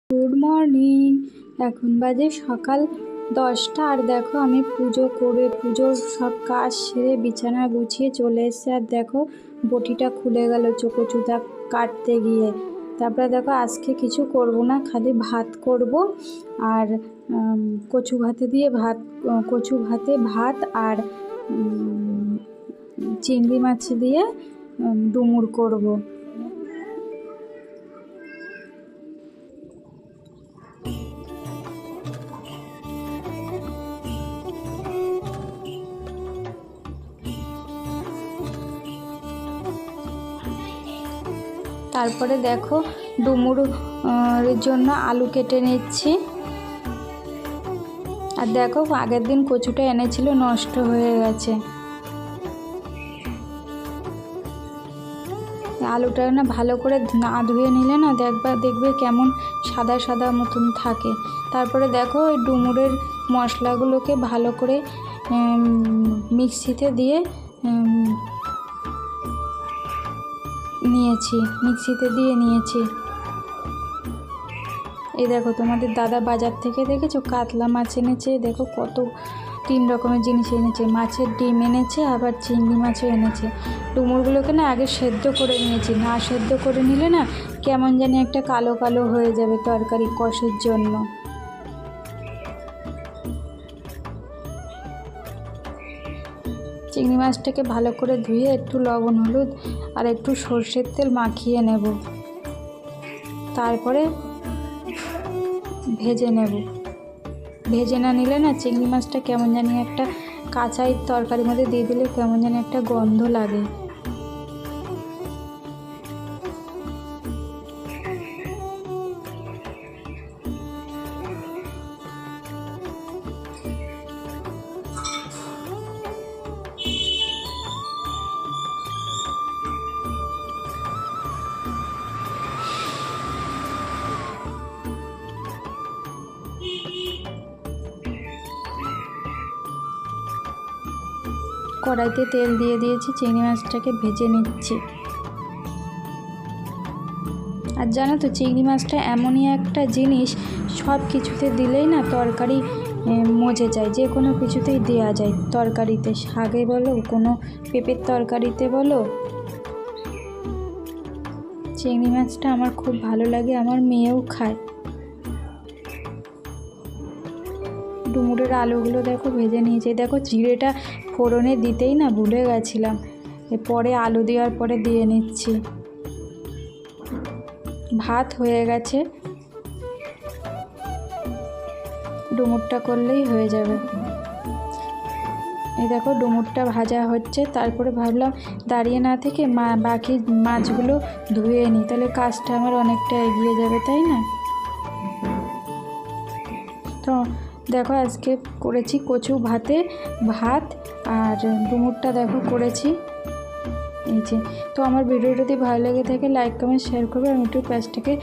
Good morning. এখন বাজে সকাল 10টা। আর দেখো আমি পুজোর সব কাজ সেরে বিছানা গুছিয়ে চলে এসেছি। আর দেখো বটিটা খুলে গেল কচুটা কাটতে গিয়ে। তারপরে দেখো আজকে কিছু করব না, খালি ভাত করব। আর কচু ভাতে ভাত আর চিংড়ি মাছ দিয়ে ডুমুর করব। তারপরে দেখো ডুমুরের জন্য আলু কেটে নিচ্ছি। আর দেখো আগের দিন কচুটা এনেছিল, নষ্ট হয়ে গেছে। আলুটা না ভালো করে না ধুয়ে নিলে না দেখবে কেমন সাদা সাদা মতন থাকে। তারপরে দেখো ওই ডুমুরের মশলাগুলোকে ভালো করে মিক্সিতে দিয়ে নিয়েছি। এই দেখো তোমাদের দাদা বাজার থেকে দেখেছো কাতলা মাছ এনেছে। দেখো কত 3 রকমের জিনিস এনেছে, মাছের ডিম এনেছে, আবার চিংড়ি মাছও এনেছে। ডুমুরগুলোকে না আগে সেদ্ধ করে নিয়েছি, না সেদ্ধ করে নিলে না কেমন জানি একটা কালো কালো হয়ে যাবে তরকারি কষের জন্য। চিংড়ি মাছটাকে ভালো করে ধুয়ে একটু লবণ হলুদ আর একটু সর্ষের তেল মাখিয়ে নেব, তারপরে ভেজে না নিলে না চিংড়ি মাছটা কেমন জানি একটা কাঁচাই তরকারির মধ্যে দিয়ে দিলে কেমন জানি একটা গন্ধ লাগে। কড়াইতে তেল দিয়ে দিয়েছি, চিংড়ি মাছটাকে ভেজে নিচ্ছি। আর জানো তো চিংড়ি মাছটা এমনই একটা জিনিস, সব কিছুতে দিলেই না তরকারি মজে যায়, যে কোনো কিছুতেই দেওয়া যায় তরকারিতে, শাকে বলো, কোনো পেঁপের তরকারিতে বলো। চিংড়ি মাছটা আমার খুব ভালো লাগে, আমার মেয়েও খায়। ডুমুরের আলুগুলো দেখো ভেজে নিয়েছি। দেখো জিরেটা ফোড়নে দিতেই না ভুলে গেছিলাম, পরে আলু দেওয়ার পরে দিয়ে নিচ্ছি। ভাত হয়ে গেছে, ডুমুরটা করলেই হয়ে যাবে। এই দেখো ডুমুরটা ভাজা হচ্ছে, তারপরে ভাবলাম দাঁড়িয়ে না থেকে বাকি মাছগুলো ধুয়ে নিই, তাহলে কাজটা আমার অনেকটা এগিয়ে যাবে, তাই না? তো দেখো আজকে করেছি কচু ভাতে ভাত আর ডুমুরটা দেখো করেছি। এই যে, তো আমার ভিডিওটা যদি ভালো লেগে থাকে লাইক কমেন্ট শেয়ার করবে আর ইউটিউব পেজটাকে